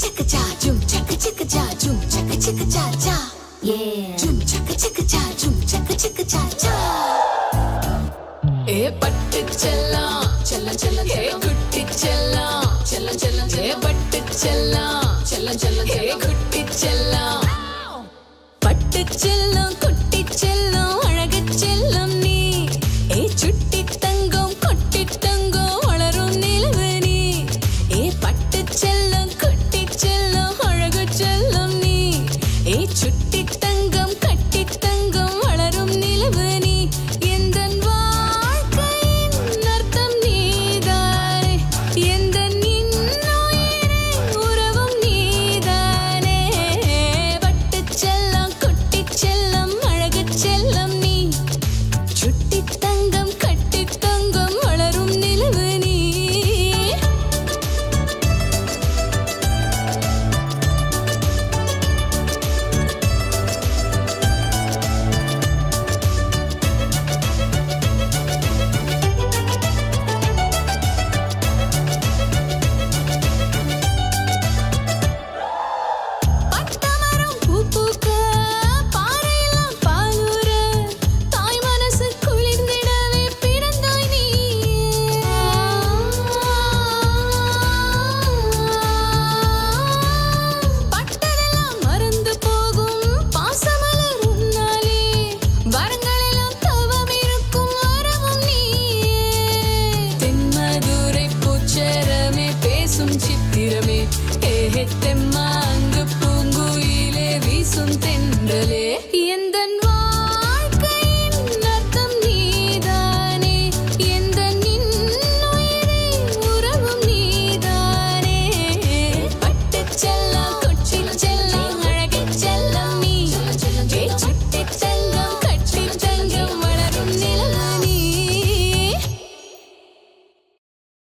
chaka cha, jum chaka chaka cha, jum chaka chaka cha cha. Yeah. Jum chaka chaka cha, jum chaka chaka cha cha. ए पट्ट चला चला चला ए कुट्टी चला चला चला ए पट्ट चला चला चला ए कुट्टी चला पट्ट चला कुट्टी चला अழகு செல்லம் நீ ए சுட்டி தங்கம் கொட்டி தங்கம் வளரும் நிலவு நீ ए பட்டு செல்லம் குட்டி செல்லம் அழகு செல்லம் நீ ए சுட்டி தங்கம் கட்டி தங்கம் வளரும் நிலவு நீ எந்தன் சித்திரமே ஏ தெம்மாங்கு பூங்குயிலே வீசும் தென்றலே